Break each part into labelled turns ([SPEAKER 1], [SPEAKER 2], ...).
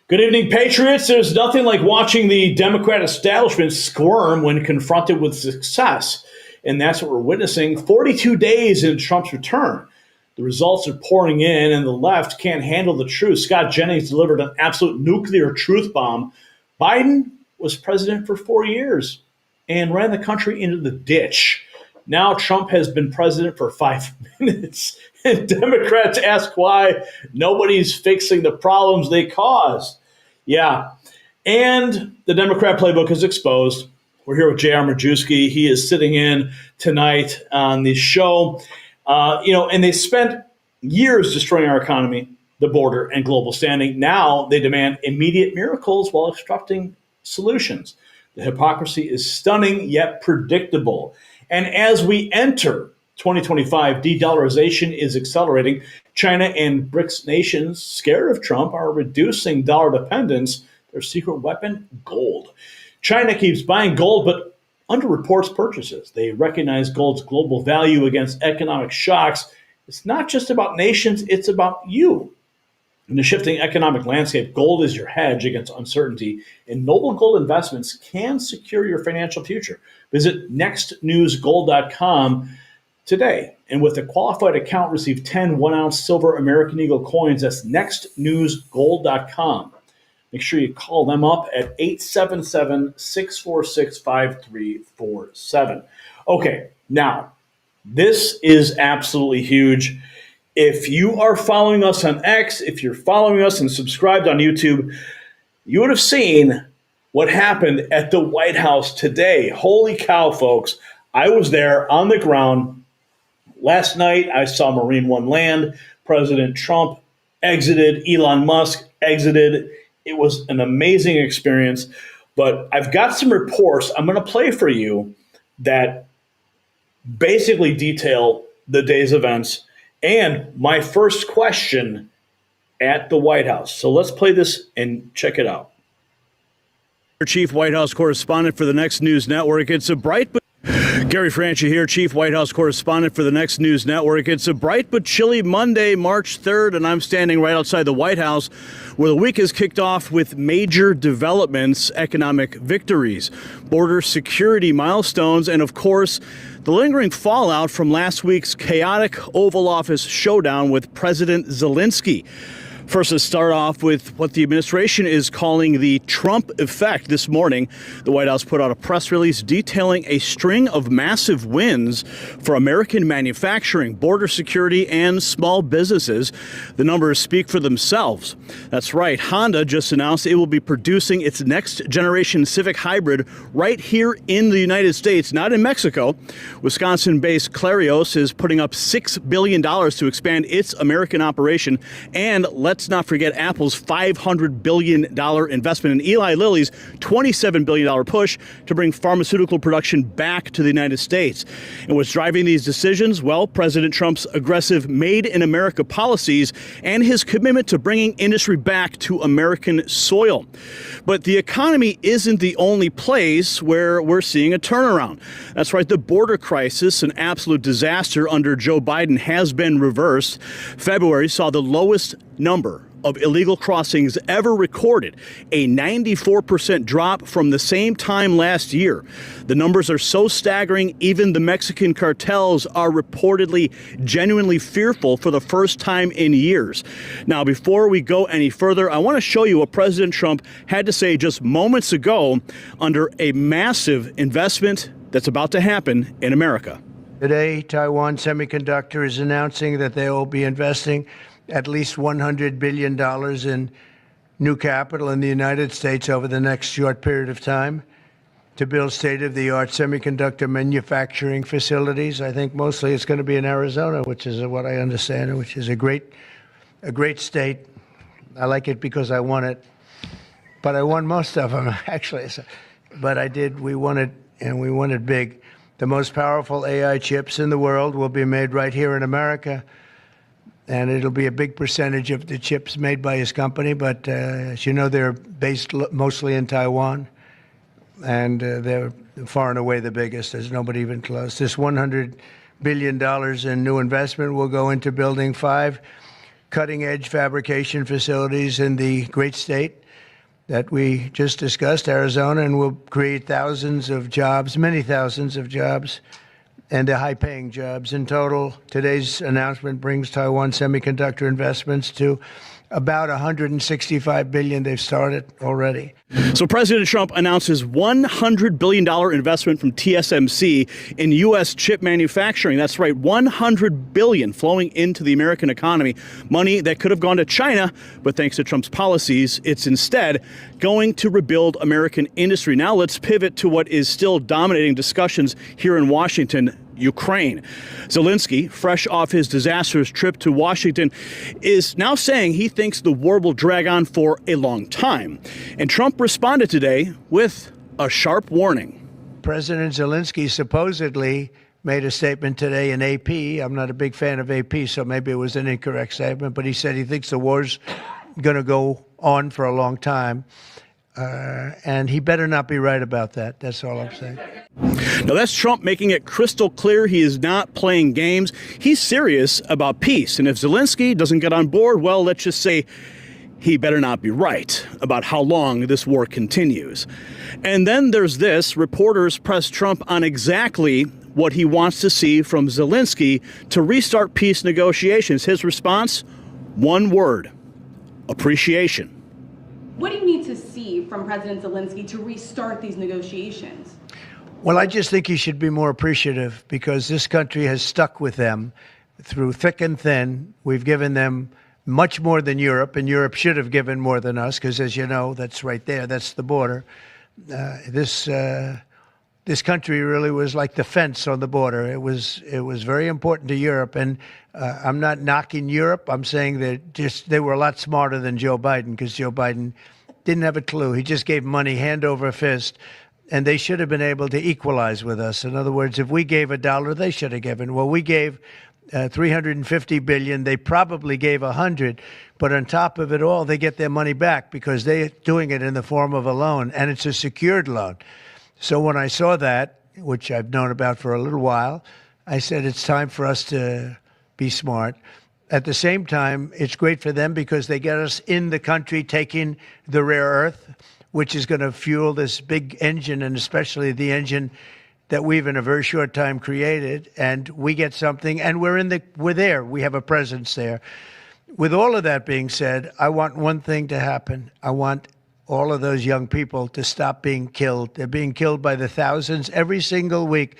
[SPEAKER 1] Good evening, Patriots. There's nothing like watching the Democrat establishment squirm when confronted with success. And that's what we're witnessing 42 days in Trump's return. The results are pouring in, and the left can't handle the truth. Scott Jennings delivered an absolute nuclear truth bomb. Biden was president for 4 years and ran the country into the ditch. Now Trump has been president for 5 minutes, and Democrats ask why nobody's fixing the problems they caused. Yeah, and the Democrat playbook is exposed. We're here with J.R. Majewski. He is sitting in tonight on the show. And they spent years destroying our economy, the border, and global standing. Now they demand immediate miracles while obstructing solutions. The hypocrisy is stunning yet predictable. And as we enter 2025, de-dollarization is accelerating. China and BRICS nations, scared of Trump, are reducing dollar dependence. Their secret weapon, gold. China keeps buying gold, but underreports purchases. They recognize gold's global value against economic shocks. It's not just about nations, it's about you. In the shifting economic landscape, gold is your hedge against uncertainty, and Noble Gold investments can secure your financial future. Visit nextnewsgold.com today, and with a qualified account, receive 10 1-ounce silver American Eagle coins. That's nextnewsgold.com. Make sure you call them up at 877-646-5347. Okay, now, this is absolutely huge. If you are following us on X, if you're following us and subscribed on YouTube, you would have seen what happened at the White House today. Holy cow, folks. I was there on the ground. Last night, I saw Marine One land. President Trump exited. Elon Musk exited. It was an amazing experience. But I've got some reports I'm going to play for you that basically detail the day's events and my first question at the White House. So let's play this and check it out. Chief White House correspondent for the Next News Network. It's a bright but Gary Franchi here, Chief White House correspondent for the Next News Network. It's a bright but chilly Monday, March 3rd, and I'm standing right outside the White House, where the week has kicked off with major developments, economic victories, border security milestones, and of course, the lingering fallout from last week's chaotic Oval Office showdown with President Zelensky. First, let's start off with what the administration is calling the Trump effect. This morning, the White House put out a press release detailing a string of massive wins for American manufacturing, border security, and small businesses. The numbers speak for themselves. That's right. Honda just announced it will be producing its next generation Civic Hybrid right here in the United States, not in Mexico. Wisconsin-based Clarios is putting up $6 billion to expand its American operation. And let's not forget Apple's $500 billion investment in Eli Lilly's $27 billion push to bring pharmaceutical production back to the United States. And what's driving these decisions? Well, President Trump's aggressive Made in America policies and his commitment to bringing industry back to American soil. But the economy isn't the only place where we're seeing a turnaround. That's right, the border crisis, an absolute disaster under Joe Biden, has been reversed. February saw the lowest number of illegal crossings ever recorded, a 94% drop from the same time last year. The numbers are so staggering, even the Mexican cartels are reportedly genuinely fearful for the first time in years. Now, before we go any further, I want to show you what President Trump had to say just moments ago under a massive investment that's about to happen in America.
[SPEAKER 2] Today, Taiwan Semiconductor is announcing that they will be investing at least $100 billion in new capital in the United States over the next short period of time to build state-of-the-art semiconductor manufacturing facilities. I think mostly it's going to be in Arizona, which is what I understand, which is a great state. I like it because I won it, but I won most of them, actually. But we won it, and we won it big. The most powerful AI chips in the world will be made right here in America. And it'll be a big percentage of the chips made by his company. But as you know, they're based mostly in Taiwan. And they're far and away the biggest. There's nobody even close. This $100 billion in new investment will go into building 5 cutting-edge fabrication facilities in the great state that we just discussed, Arizona, and will create thousands of jobs, many thousands of jobs, and they're high-paying jobs. In total, today's announcement brings Taiwan semiconductor investments to about $165 billion. They've started already.
[SPEAKER 1] So President Trump announces $100 billion investment from TSMC in U.S. chip manufacturing. That's right, $100 billion flowing into the American economy. Money that could have gone to China, but thanks to Trump's policies, it's instead going to rebuild American industry. Now let's pivot to what is still dominating discussions here in Washington: Ukraine. Zelensky, fresh off his disastrous trip to Washington, is now saying he thinks the war will drag on for a long time. And Trump responded today with a sharp warning.
[SPEAKER 2] President Zelensky supposedly made a statement today in AP. I'm not a big fan of AP, so maybe it was an incorrect statement, but he said he thinks the war's going to go on for a long time. And he better not be right about that. That's all I'm saying.
[SPEAKER 1] Now, that's Trump making it crystal clear he is not playing games. He's serious about peace. And if Zelensky doesn't get on board, well, let's just say he better not be right about how long this war continues. And then there's this. Reporters press Trump on exactly what he wants to see from Zelensky to restart peace negotiations. His response? One word: appreciation.
[SPEAKER 3] What do you need to see from President Zelensky to restart these negotiations?
[SPEAKER 2] Well, I just think he should be more appreciative, because this country has stuck with them through thick and thin. We've given them much more than Europe, and Europe should have given more than us, because, as you know, that's right there. That's the border. This country really was like the fence on the border. It was very important to Europe, and I'm not knocking Europe. I'm saying that they were a lot smarter than Joe Biden, because Joe Biden didn't have a clue. He just gave money hand over fist, and they should have been able to equalize with us. In other words, if we gave $1, they should have given. Well, we gave $350 billion. They probably gave $100, but on top of it all, they get their money back because they're doing it in the form of a loan, and it's a secured loan. So when I saw that, which I've known about for a little while, I said it's time for us to be smart. At the same time, it's great for them because they get us in the country taking the rare earth, which is going to fuel this big engine, and especially the engine that we've in a very short time created. And we get something, and we're there. We have a presence there. With all of that being said, I want one thing to happen. I want all of those young people to stop being killed. They're being killed by the thousands every single week.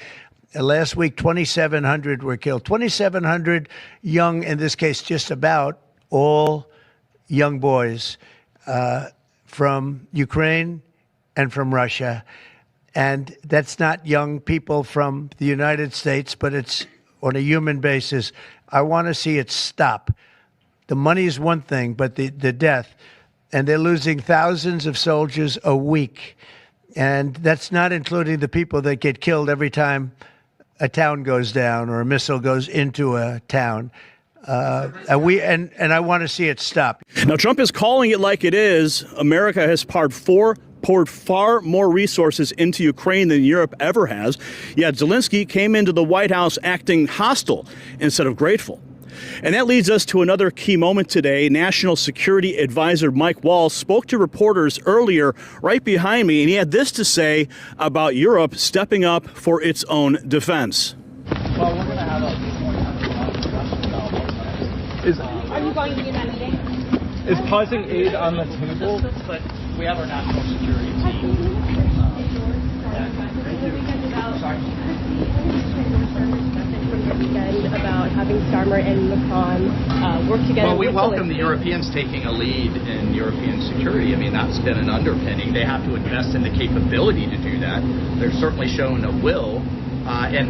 [SPEAKER 2] Last week, 2,700 were killed. 2,700 young, in this case, just about all young boys from Ukraine and from Russia. And that's not young people from the United States, but it's on a human basis. I want to see it stop. The money is one thing, but the death. And they're losing thousands of soldiers a week. And that's not including the people that get killed every time a town goes down or a missile goes into a town. And I want to see it stop.
[SPEAKER 1] Now, Trump is calling it like it is. America has poured far more resources into Ukraine than Europe ever has. Yet Zelensky came into the White House acting hostile instead of grateful. And that leads us to another key moment today. National Security Advisor Mike Waltz spoke to reporters earlier right behind me, and he had this to say about Europe stepping up for its own defense.
[SPEAKER 4] Well, we're going to have a discussion about what's next. Are you going to be in that meeting? Is pausing aid on the table? But we have our national security team.
[SPEAKER 5] About having Starmer and Macron work together.
[SPEAKER 4] Well, we welcome the Europeans taking a lead in European security. I mean, that's been an underpinning. They have to invest in the capability to do that. They're certainly shown a will, and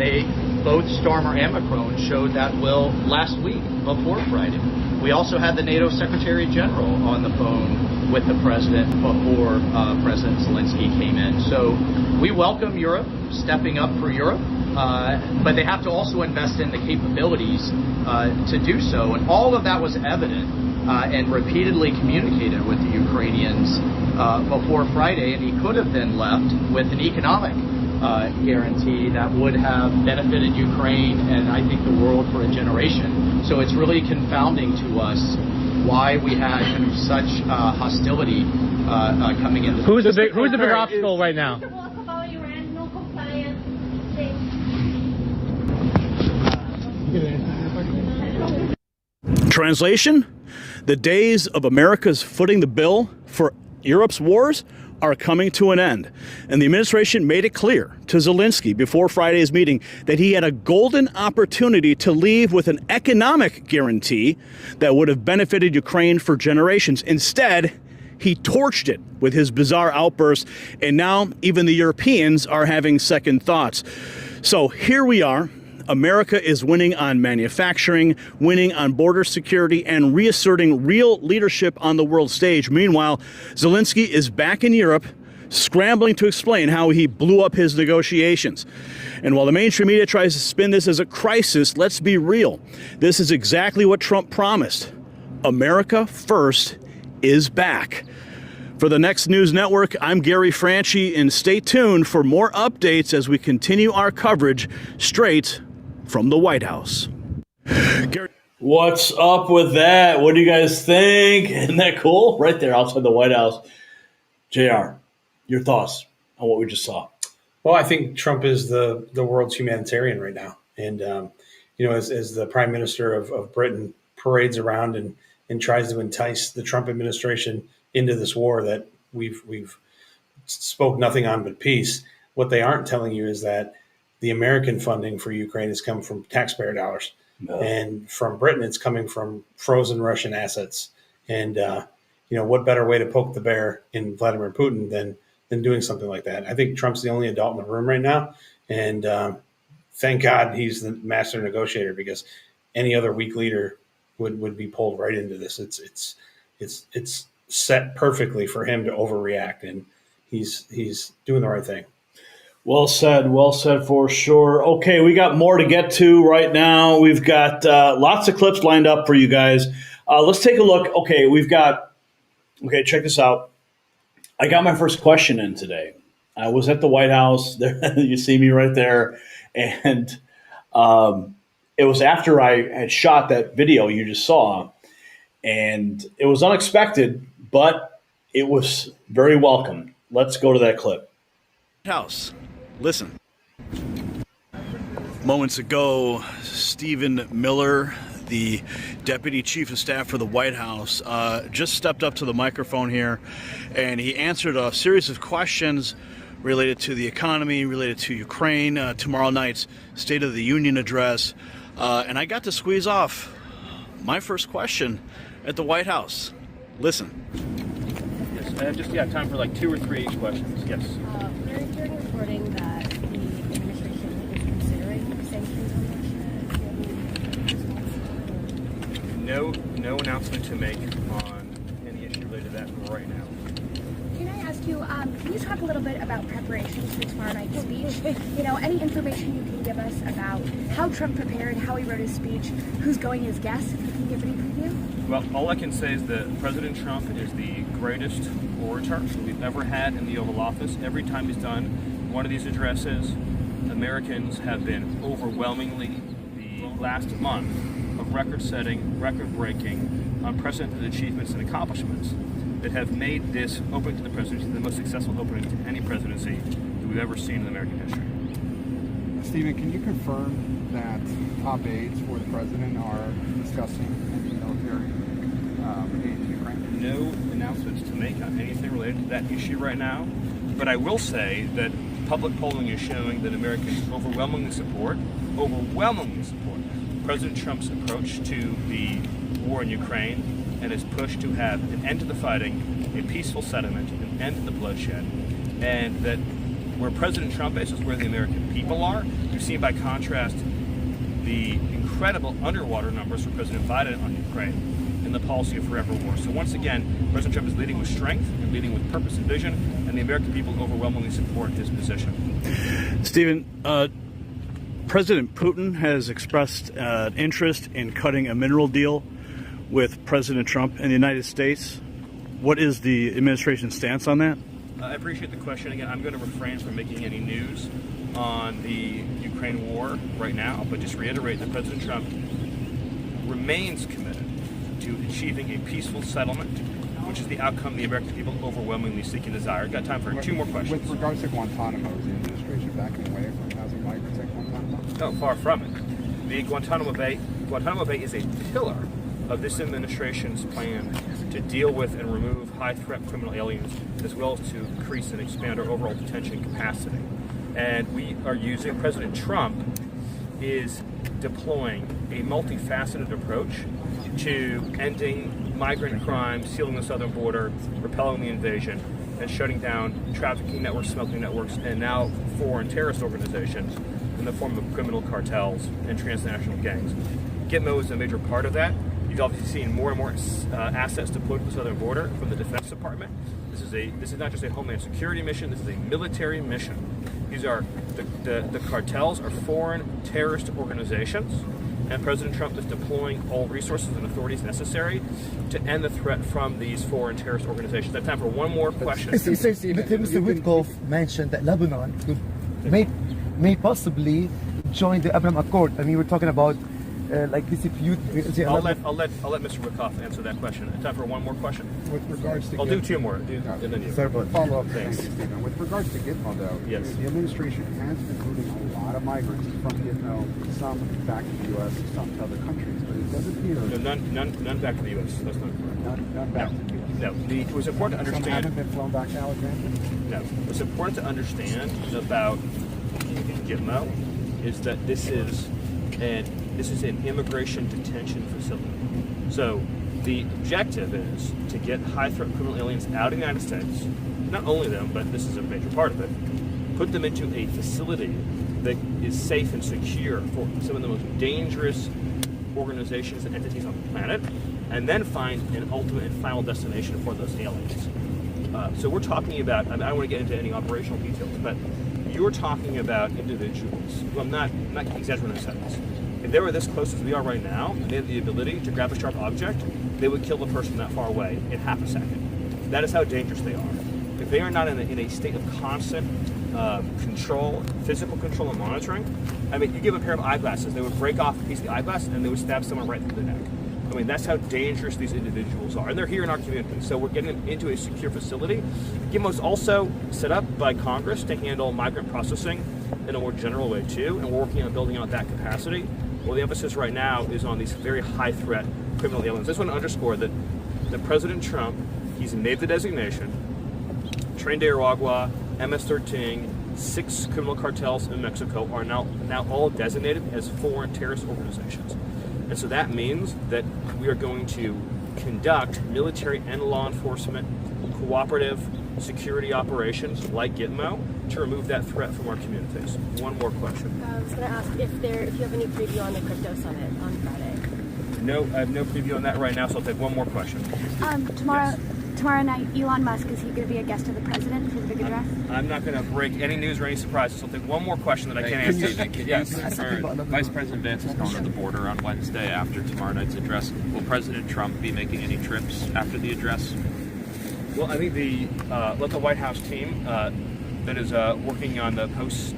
[SPEAKER 4] both Starmer and Macron showed that will last week before Friday. We also had the NATO Secretary General on the phone with the president before President Zelensky came in. So we welcome Europe stepping up for Europe. But they have to also invest in the capabilities to do so. And all of that was evident and repeatedly communicated with the Ukrainians before Friday. And he could have then left with an economic guarantee that would have benefited Ukraine and I think the world for a generation. So it's really confounding to us why we had kind of such hostility coming into.
[SPEAKER 6] Who's the big obstacle right now?
[SPEAKER 1] Translation: the days of America's footing the bill for Europe's wars are coming to an end. And the administration made it clear to Zelensky before Friday's meeting that he had a golden opportunity to leave with an economic guarantee that would have benefited Ukraine for generations. Instead, he torched it with his bizarre outbursts, and now even the Europeans are having second thoughts. So here we are. America is winning on manufacturing, winning on border security, and reasserting real leadership on the world stage. Meanwhile, Zelensky is back in Europe, scrambling to explain how he blew up his negotiations. And while the mainstream media tries to spin this as a crisis, let's be real. This is exactly what Trump promised. America first is back. For the Next News Network, I'm Gary Franchi, and stay tuned for more updates as we continue our coverage straight from the White House. Gary, what's up with that? What do you guys think? Isn't that cool? Right there outside the White House. JR, your thoughts on what we just saw?
[SPEAKER 7] Well, I think Trump is the world's humanitarian right now. And, as the prime minister of Britain parades around and tries to entice the Trump administration into this war that we've spoke nothing on but peace, what they aren't telling you is that the American funding for Ukraine has come from taxpayer dollars. No. And from Britain, it's coming from frozen Russian assets. And, what better way to poke the bear in Vladimir Putin than doing something like that? I think Trump's the only adult in the room right now. And thank God he's the master negotiator, because any other weak leader would be pulled right into this. It's set perfectly for him to overreact, and he's doing the right thing.
[SPEAKER 1] Well said for sure. Okay, we got more to get to right now. We've got lots of clips lined up for you guys. Let's take a look. Okay, check this out. I got my first question in today. I was at the White House. There, you see me right there. And it was after I had shot that video you just saw. And it was unexpected, but it was very welcome. Let's go to that clip. House. Listen. Moments ago, Stephen Miller, the Deputy Chief of Staff for the White House, just stepped up to the microphone here, and he answered a series of questions related to the economy, related to Ukraine, tomorrow night's State of the Union address, and I got to squeeze off my first question at the White House. Listen.
[SPEAKER 6] Yes, time for like 2 or 3 questions. Yes.
[SPEAKER 5] We're hearing reporting that the administration is considering sanctions on Russia.
[SPEAKER 6] No announcement to make on any issue related to that right now.
[SPEAKER 8] Can I ask you, can you talk a little bit about preparations for tomorrow night's speech? Any information you can give us about how Trump prepared, how he wrote his speech, who's going as guests, if you can give any preview?
[SPEAKER 6] Well, all I can say is that President Trump is the greatest orator we've ever had in the Oval Office. Every time he's done one of these addresses, Americans have been overwhelmingly the last month of record-setting, record-breaking, unprecedented achievements and accomplishments that have made this opening to the presidency the most successful opening to any presidency that we've ever seen in American history.
[SPEAKER 9] Stephen, can you confirm that top aides for the president are discussing any military aid to Ukraine?
[SPEAKER 6] No announcements to make on anything related to that issue right now, but I will say that public polling is showing that Americans overwhelmingly support President Trump's approach to the war in Ukraine and his push to have an end to the fighting, a peaceful settlement, an end to the bloodshed, and that where President Trump is where the American people are. We've seen, by contrast, the incredible underwater numbers for President Biden on Ukraine and the policy of forever war. So once again, President Trump is leading with strength and leading with purpose and vision, and the American people overwhelmingly support his position.
[SPEAKER 1] Stephen, President Putin has expressed interest in cutting a mineral deal with President Trump in the United States. What is the administration's stance on that?
[SPEAKER 6] I appreciate the question. Again, I'm going to refrain from making any news on the Ukraine war right now, but just reiterate that President Trump remains committed to achieving a peaceful settlement, which is the outcome the American people overwhelmingly seek and desire. Got time for 2 more questions.
[SPEAKER 9] With regards to Guantanamo, is the administration backing away from housing migrants at Guantanamo?
[SPEAKER 6] No, far from it. The Guantanamo Bay is a pillar of this administration's plan to deal with and remove high-threat criminal aliens, as well as to increase and expand our overall detention capacity. And we are using, President Trump is deploying a multifaceted approach to ending migrant crime, sealing the southern border, repelling the invasion, and shutting down trafficking networks, smuggling networks, and now foreign terrorist organizations in the form of criminal cartels and transnational gangs. Gitmo is a major part of that. You've obviously seen more and more assets deployed to the southern border from the Defense Department. This is not just a homeland security mission. This is a military mission. These are the cartels are foreign terrorist organizations, and President Trump is deploying all resources and authorities necessary to end the threat from these foreign terrorist organizations. I have time for one more question.
[SPEAKER 10] Mr. Witkoff mentioned that Lebanon may possibly join the Abraham Accord. I mean, we're talking about like dispute.
[SPEAKER 6] I'll let Mr. Witkoff answer that question. I have time for one more question.
[SPEAKER 9] With regards to
[SPEAKER 6] I'll do 2 more. And then you.
[SPEAKER 9] Follow up.
[SPEAKER 6] Thanks.
[SPEAKER 9] Thank you, Stephen. With regards to Gitmo, though,
[SPEAKER 6] yes,
[SPEAKER 9] the administration has been moving a lot of migrants from Gitmo, some back to the U.S., some to other countries, but it does appear
[SPEAKER 6] none back to the U.S. That's not correct.
[SPEAKER 9] None back to the U.S.
[SPEAKER 6] No, it was important to understand.
[SPEAKER 9] Some haven't been flown back to Alexandria?
[SPEAKER 6] No, what's important to understand about Gitmo is that this is an immigration detention facility. So the objective is to get high-threat criminal aliens out of the United States, not only them, but this is a major part of it, put them into a facility that is safe and secure for some of the most dangerous organizations and entities on the planet, and then find an ultimate and final destination for those aliens. So we're talking about, I don't want to get into any operational details, but you're talking about individuals who I'm not exaggerating in a sentence. If they were this close as we are right now, and they had the ability to grab a sharp object, they would kill the person that far away in half a second. That is how dangerous they are. If they are not in a state of constant control, physical control and monitoring, I mean, you give a pair of eyeglasses, they would break off a piece of the eyeglass and they would stab someone right through the neck. I mean, that's how dangerous these individuals are. And they're here in our community. So we're getting them into a secure facility. Gitmo's also set up by Congress to handle migrant processing in a more general way too. And we're working on building out that capacity. Well, the emphasis right now is on these very high threat criminal aliens. I just want to underscore that President Trump, he's made the designation, Tren de Aragua, MS-13, 6 criminal cartels in Mexico are now all designated as foreign terrorist organizations. And so that means that we are going to conduct military and law enforcement cooperative security operations like Gitmo to remove that threat from our communities. One more question.
[SPEAKER 5] I was going to ask if you have any preview on the crypto summit on Friday.
[SPEAKER 6] No, I have no preview on that right now, so I'll take one more question.
[SPEAKER 8] Tomorrow night, Elon Musk, is he going to be a guest of the president for the big address?
[SPEAKER 6] I'm not going to break any news or any surprises, so I'll take one more question that I can't answer. Yes.
[SPEAKER 11] Vice President Vance is going to the border on Wednesday after tomorrow night's address. Will President Trump be making any trips after the address?
[SPEAKER 6] Well, I think let the White House team that is working on the post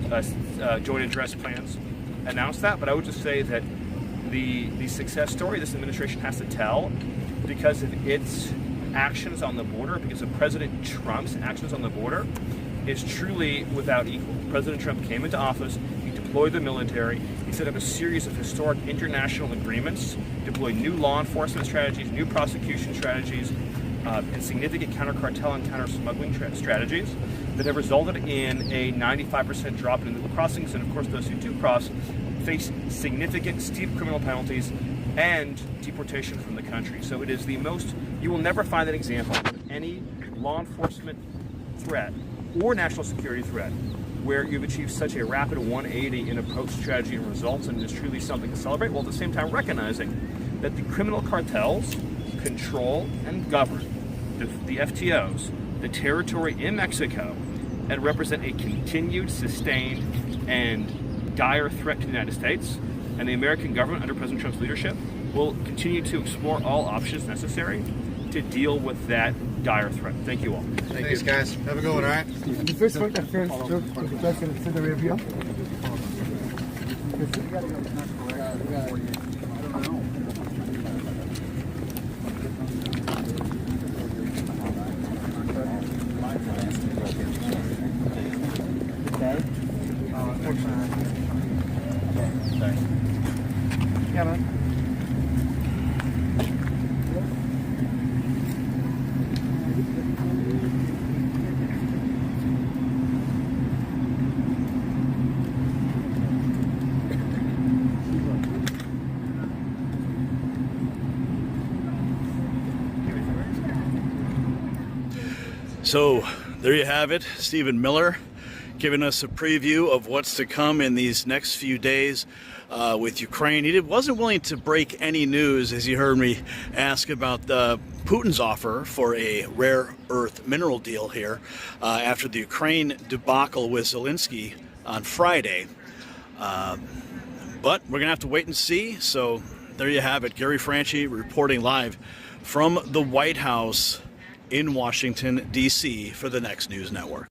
[SPEAKER 6] joint address plans announce that, but I would just say that the success story this administration has to tell, because of its actions on the border, because of President Trump's actions on the border, is truly without equal. President Trump came into office, he deployed the military, he set up a series of historic international agreements, deployed new law enforcement strategies, new prosecution strategies, and significant counter-cartel and counter-smuggling strategies that have resulted in a 95% drop in illegal crossings, and of course those who do cross face significant steep criminal penalties and deportation from the country. So it is the most, you will never find an example of any law enforcement threat or national security threat where you've achieved such a rapid 180 in approach, strategy, and results, and it is truly something to celebrate, while at the same time recognizing that the criminal cartels control and govern the FTOs, the territory in Mexico, and represent a continued, sustained, and dire threat to the United States. And the American government, under President Trump's leadership, will continue to explore all options necessary to deal with that dire threat. Thank you all.
[SPEAKER 9] Thanks, guys. Have a good one, all right?
[SPEAKER 10] The first point that first to the president to the review. Yeah, man.
[SPEAKER 1] So there you have it, Stephen Miller giving us a preview of what's to come in these next few days with Ukraine. He wasn't willing to break any news, as you heard me ask about Putin's offer for a rare earth mineral deal here after the Ukraine debacle with Zelensky on Friday. But we're going to have to wait and see. So there you have it. Gary Franchi reporting live from the White House in Washington, D.C. for the Next News Network.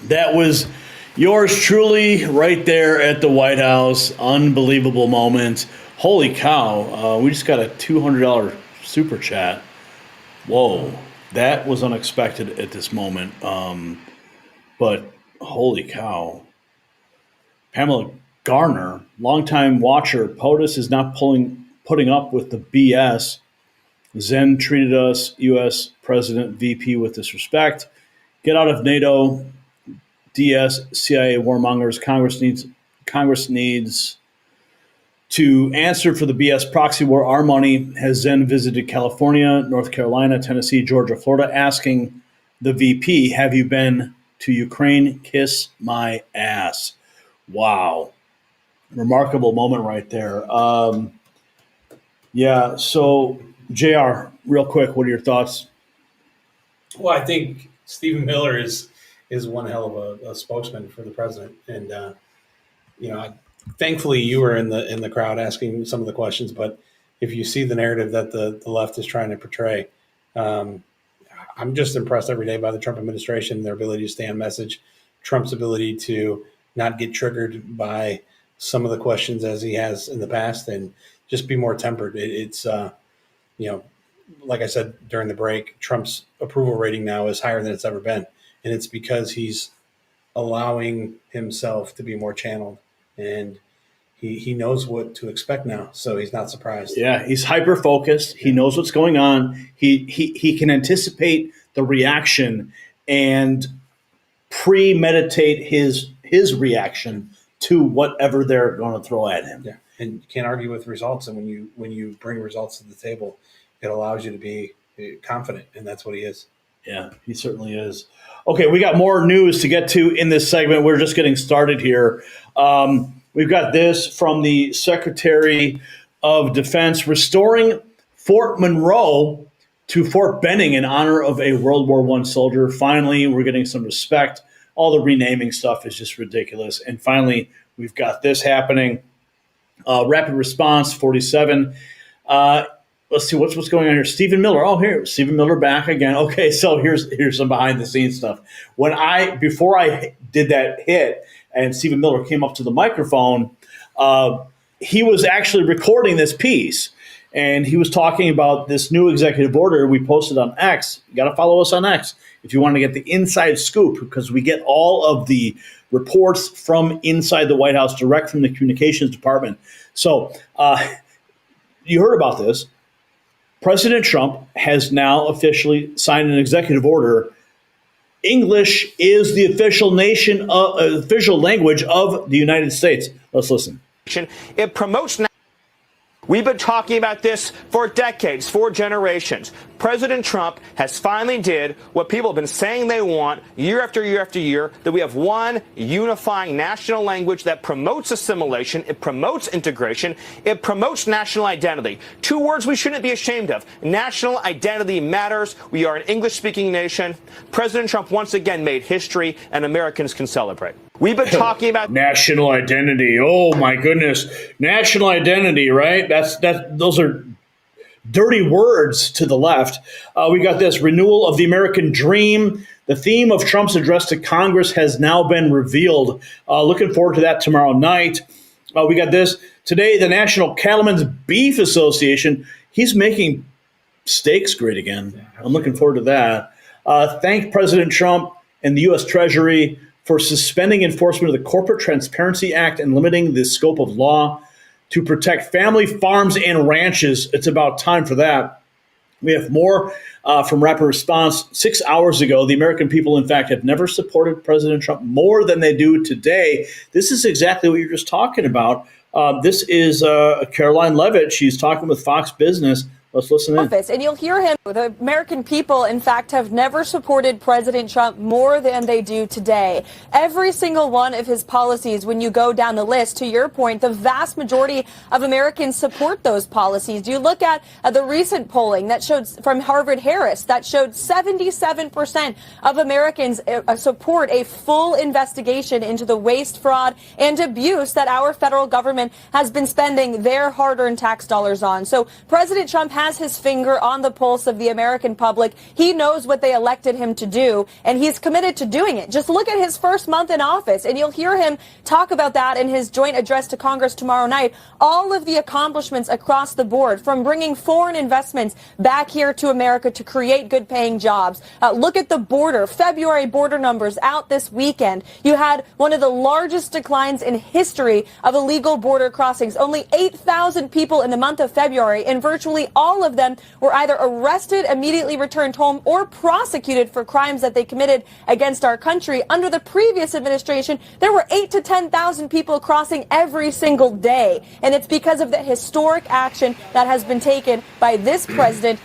[SPEAKER 1] That was yours truly right there at the White House. Unbelievable moment. Holy cow. We just got a $200 super chat. Whoa. That was unexpected at this moment. But holy cow. Pamela Garner, longtime watcher, POTUS is not putting up with the BS. Zen treated us, U.S. President VP, with disrespect. Get out of NATO. DS, CIA warmongers. Congress needs to answer for the BS proxy war. Our money. Has Zen visited California, North Carolina, Tennessee, Georgia, Florida, asking the VP, have you been to Ukraine? Kiss my ass. Wow. Remarkable moment right there. Yeah, so JR, real quick, what are your thoughts?
[SPEAKER 7] Well, I think Stephen Miller is one hell of a spokesman for the president, and thankfully you were in the crowd asking some of the questions. But if you see the narrative that the left is trying to portray, I'm just impressed every day by the Trump administration, their ability to stay on message, Trump's ability to not get triggered by some of the questions as he has in the past, and just be more tempered. It's like I said during the break, Trump's approval rating now is higher than it's ever been. And it's because he's allowing himself to be more channeled, and he knows what to expect now. So he's not surprised.
[SPEAKER 1] Yeah, he's hyper-focused. He knows what's going on. He can anticipate the reaction and premeditate his reaction to whatever they're going to throw at him.
[SPEAKER 7] Yeah, and you can't argue with results. And when you bring results to the table, it allows you to be confident, and that's what he is.
[SPEAKER 1] Yeah, he certainly is. Okay, we got more news to get to in this segment. We're just getting started here. We've got this from the Secretary of Defense, restoring Fort Monroe to Fort Benning in honor of a World War I soldier. Finally, we're getting some respect. All the renaming stuff is just ridiculous. And finally, we've got this happening. Rapid Response 47. Let's see what's going on here. Stephen Miller. Oh, here, Stephen Miller back again. Okay, so here's some behind the scenes stuff. Before I did that hit and Stephen Miller came up to the microphone, he was actually recording this piece, and he was talking about this new executive order we posted on X. You got to follow us on X if you want to get the inside scoop, because we get all of the reports from inside the White House, direct from the communications department. So you heard about this. President Trump has now officially signed an executive order. English is the official language of the United States. Let's listen.
[SPEAKER 12] It promotes. We've been talking about this for decades, for generations. President Trump has finally did what people have been saying they want year after year after year, that we have one unifying national language that promotes assimilation, it promotes integration, it promotes national identity. Two words we shouldn't be ashamed of. National identity matters. We are an English-speaking nation. President Trump once again made history, and Americans can celebrate. We've been talking about
[SPEAKER 1] national identity. Oh my goodness, national identity, right? Those are dirty words to the left. We got this renewal of the American dream. The theme of Trump's address to Congress has now been revealed. Looking forward to that tomorrow night. We got this today. The National Cattlemen's Beef Association. He's making steaks great again. I'm looking forward to that. Thank President Trump and the U.S. Treasury for suspending enforcement of the Corporate Transparency Act and limiting the scope of law to protect family farms and ranches. It's about time for that. We have more from Rapid Response. 6 hours ago, the American people, in fact, have never supported President Trump more than they do today. This is exactly what you're just talking about. This is Caroline Levitt. She's talking with Fox Business. Let's listen in.
[SPEAKER 13] And you'll hear him. The American people, in fact, have never supported President Trump more than they do today. Every single one of his policies, when you go down the list, to your point, the vast majority of Americans support those policies. You look at the recent polling that showed from Harvard-Harris that showed 77% of Americans support a full investigation into the waste, fraud, and abuse that our federal government has been spending their hard-earned tax dollars on. So President Trump has his finger on the pulse of the American public. He knows what they elected him to do, and he's committed to doing it. Just look at his first month in office, and you'll hear him talk about that in his joint address to Congress tomorrow night. All of the accomplishments across the board, from bringing foreign investments back here to America to create good-paying jobs. Look at the border. February border numbers out this weekend. You had one of the largest declines in history of illegal border crossings. Only 8,000 people in the month of February, and virtually all of them were either arrested, immediately returned home, or prosecuted for crimes that they committed against our country. Under the previous administration, there were 8,000 to 10,000 people crossing every single day. And it's because of the historic action that has been taken by this president,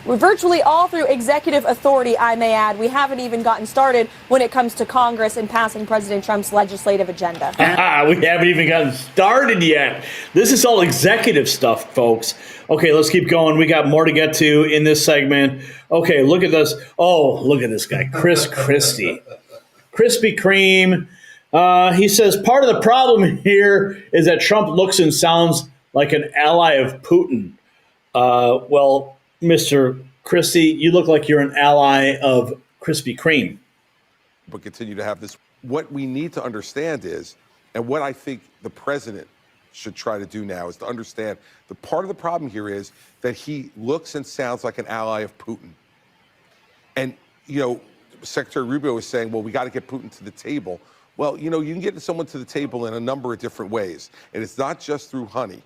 [SPEAKER 13] virtually all through executive authority, I may add. We haven't even gotten started when it comes to Congress and passing President Trump's legislative agenda.
[SPEAKER 1] We haven't even gotten started yet. This is all executive stuff, folks. Okay, let's keep going. We got more to get to in this segment. Okay, look at this. Oh, look at this guy, Chris Christie. Krispy Kreme. He says part of the problem here is that Trump looks and sounds like an ally of Putin. Well, Mr. Christie, you look like you're an ally of Krispy Kreme.
[SPEAKER 14] But continue to have this. What we need to understand is, and what I think the president should try to do now is to understand the part of the problem here is that he looks and sounds like an ally of Putin. And, you know, Secretary Rubio was saying, well, we got to get Putin to the table. Well, you know, you can get someone to the table in a number of different ways. And it's not just through honey.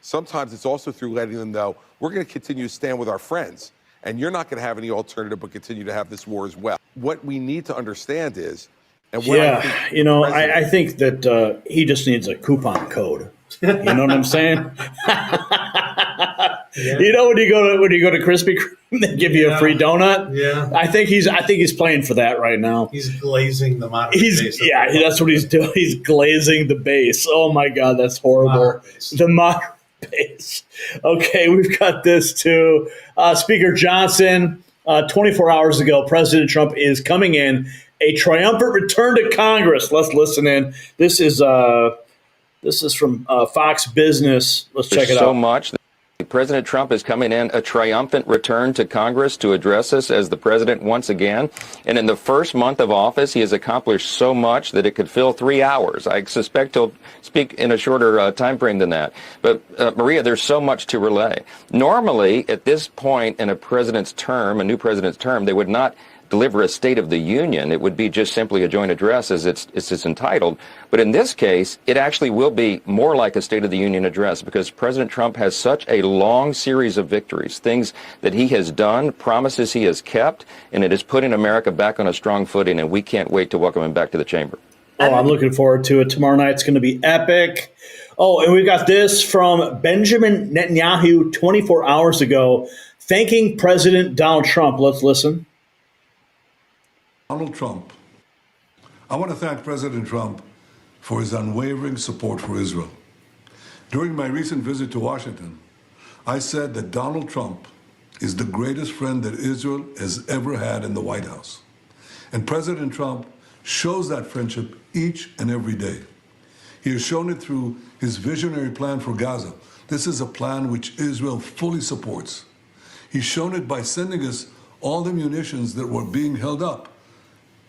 [SPEAKER 14] Sometimes it's also through letting them know we're going to continue to stand with our friends, and you're not going to have any alternative but continue to have this war as well. What we need to understand is, and what
[SPEAKER 1] I think that he just needs a coupon code. You know what I'm saying? Yeah. You know, when you go to Krispy Kreme, they give you a free donut.
[SPEAKER 7] Yeah,
[SPEAKER 1] I think he's playing for that right now.
[SPEAKER 7] He's glazing the moderate base.
[SPEAKER 1] Yeah, that's what he's doing. He's glazing the base. Oh my God, that's horrible. The moderate base. Okay, we've got this too. Speaker Johnson, 24 hours ago, President Trump is coming in. A triumphant return to Congress. Let's listen in. This is from Fox Business. Let's check it out.
[SPEAKER 15] So much. President Trump is coming in a triumphant return to Congress to address us as the president once again. And in the first month of office, he has accomplished so much that it could fill 3 hours. I suspect he'll speak in a shorter time frame than that. But, Maria, there's so much to relay. Normally, at this point in a president's term, a new president's term, they would not deliver a State of the Union. It would be just simply a joint address as it's entitled. But in this case, it actually will be more like a State of the Union address because President Trump has such a long series of victories, things that he has done, promises he has kept, and it is putting America back on a strong footing, and we can't wait to welcome him back to the chamber.
[SPEAKER 1] Oh, I'm looking forward to it. Tomorrow night's going to be epic. Oh, and we got this from Benjamin Netanyahu 24 hours ago, thanking President Donald Trump. Let's listen.
[SPEAKER 16] Donald Trump. I want to thank President Trump for his unwavering support for Israel. During my recent visit to Washington, I said that Donald Trump is the greatest friend that Israel has ever had in the White House. And President Trump shows that friendship each and every day. He has shown it through his visionary plan for Gaza. This is a plan which Israel fully supports. He's shown it by sending us all the munitions that were being held up.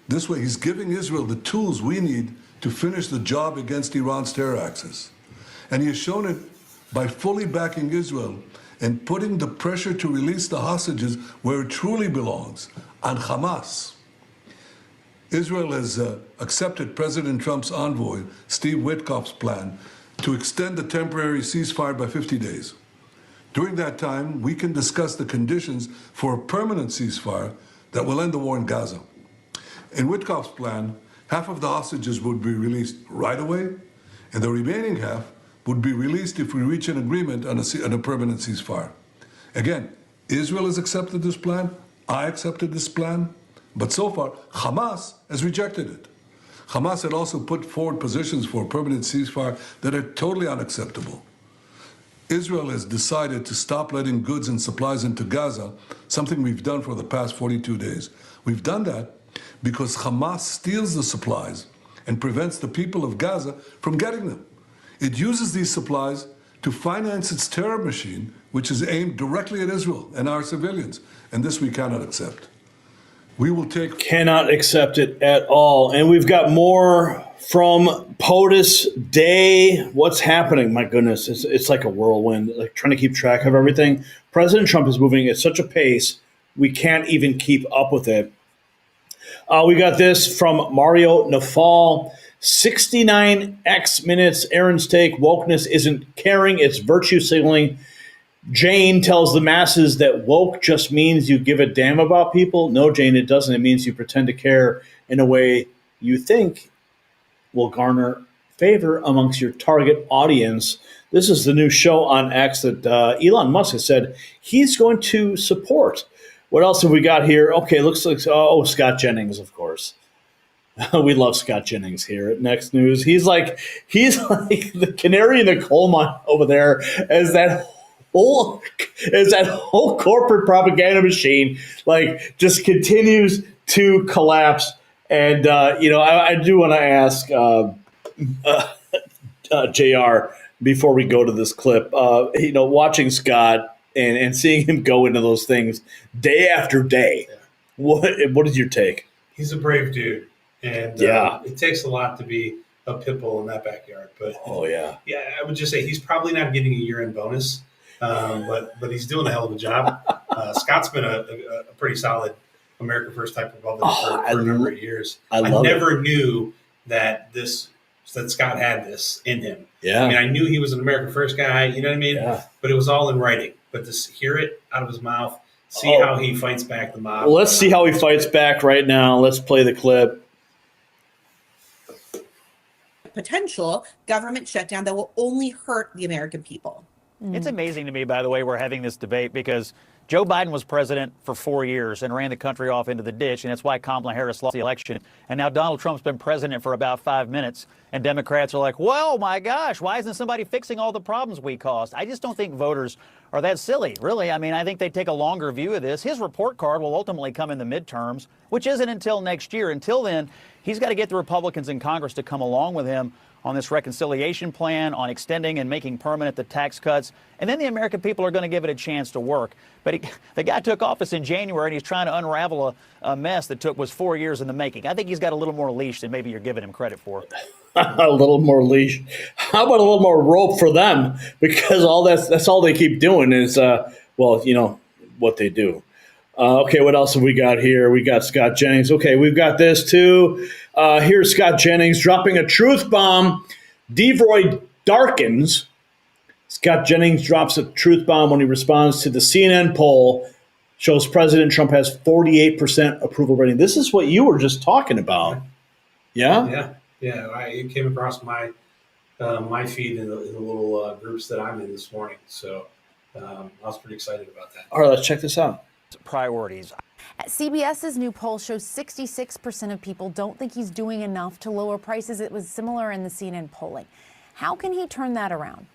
[SPEAKER 16] This way, he's giving Israel the tools we need to finish the job against Iran's terror axis. And he has shown it by fully backing Israel and putting the pressure to release the hostages where it truly belongs, on Hamas. Israel has accepted President Trump's envoy, Steve Witkoff's plan to extend the temporary ceasefire by 50 days. During that time, we can discuss the conditions for a permanent ceasefire that will end the war in Gaza. In Witkoff's plan, half of the hostages would be released right away, and the remaining half would be released if we reach an agreement on a permanent ceasefire. Again, Israel has accepted this plan, I accepted this plan, but so far, Hamas has rejected it. Hamas had also put forward positions for a permanent ceasefire that are totally unacceptable. Israel has decided to stop letting goods and supplies into Gaza, something we've done for the past 42 days. We've done that because Hamas steals the supplies and prevents the people of Gaza from getting them. It uses these supplies to finance its terror machine, which is aimed directly at Israel and our civilians, and this we cannot accept. We will
[SPEAKER 1] cannot accept it at all. And we've got more from POTUS Day. What's happening? My goodness, it's like a whirlwind, like trying to keep track of everything. President Trump is moving at such a pace, we can't even keep up with it. We got this from Mario Nafal. 69x minutes, Aaron's take. Wokeness isn't caring, it's virtue signaling. Jane tells the masses that woke just means you give a damn about people. No, Jane, it doesn't. It means you pretend to care in a way you think will garner favor amongst your target audience. This is the new show on X that Elon Musk has said he's going to support. What else have we got here? Okay, looks like, Scott Jennings, of course. We love Scott Jennings here at Next News. He's like the canary in the coal mine over there as that whole corporate propaganda machine like just continues to collapse. And I do want to ask JR before we go to this clip. Watching Scott and seeing him go into those things day after day. What is your take?
[SPEAKER 7] He's a brave dude, and it takes a lot to be a pit bull in that backyard. But I would just say he's probably not getting a year-end bonus. But he's doing a hell of a job. Scott's been a pretty solid America First type Republican for a number of years. I never knew that Scott had this in him.
[SPEAKER 1] Yeah.
[SPEAKER 7] I mean, I knew he was an America First guy, you know what I mean? Yeah. But it was all in writing. But to hear it out of his mouth, see how he fights back the mob.
[SPEAKER 1] Well, let's see how he fights back right now. Let's play the clip.
[SPEAKER 17] Potential government shutdown that will only hurt the American people.
[SPEAKER 18] It's amazing to me, by the way, we're having this debate because Joe Biden was president for 4 years and ran the country off into the ditch, and that's why Kamala Harris lost the election. And now Donald Trump's been president for about 5 minutes, and Democrats are like, well, my gosh, why isn't somebody fixing all the problems we caused? I just don't think voters are that silly, really. I mean, I think they take a longer view of this. His report card will ultimately come in the midterms, which isn't until next year. Until then, he's got to get the Republicans in Congress to come along with him on this reconciliation plan, on extending and making permanent the tax cuts, and then the American people are going to give it a chance to work. But the guy took office in January, and he's trying to unravel a mess that was 4 years in the making. I think he's got a little more leash than maybe you're giving him credit for.
[SPEAKER 1] A little more leash. How about a little more rope for them? Because that's all they keep doing is, what they do. Okay, what else have we got here? We got Scott Jennings. Okay, we've got this too. Here's Scott Jennings dropping a truth bomb. Devoid darkens. Scott Jennings drops a truth bomb when he responds to the CNN poll. Shows President Trump has 48% approval rating. This is what you were just talking about. Yeah?
[SPEAKER 7] Yeah. It came across my feed in the little groups that I'm in this morning. So I was pretty excited about that.
[SPEAKER 1] All right, let's check this out.
[SPEAKER 18] Priorities.
[SPEAKER 19] CBS's new poll shows 66% of people don't think he's doing enough to lower prices. It was similar in the CNN polling. How can he turn that around?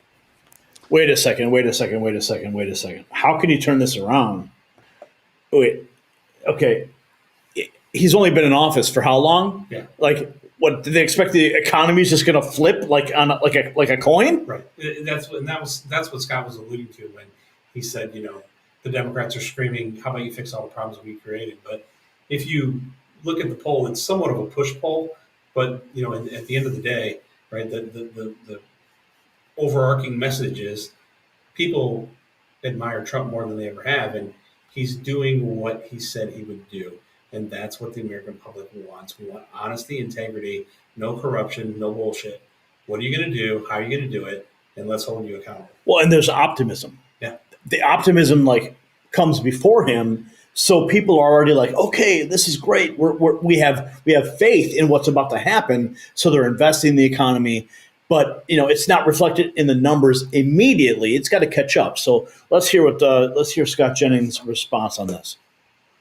[SPEAKER 1] Wait a second. How can you turn this around? Wait, okay. he's only been in office for how long?
[SPEAKER 7] Yeah.
[SPEAKER 1] Like, what do they expect? The economy is just going to flip like a coin?
[SPEAKER 7] Right. That's what Scott was alluding to when he said, the Democrats are screaming, "How about you fix all the problems we created?" But if you look at the poll, it's somewhat of a push poll. But at the end of the day, right, the overarching message is people admire Trump more than they ever have, and he's doing what he said he would do. And that's what the American public wants. We want honesty, integrity, no corruption, no bullshit. What are you going to do? How are you going to do it? And let's hold you accountable.
[SPEAKER 1] Well, and there's optimism.
[SPEAKER 7] Yeah.
[SPEAKER 1] The optimism comes before him. So people are already like, okay, this is great. We have faith in what's about to happen. So they're investing in the economy. But it's not reflected in the numbers immediately. It's got to catch up. So let's hear Scott Jennings' response on this.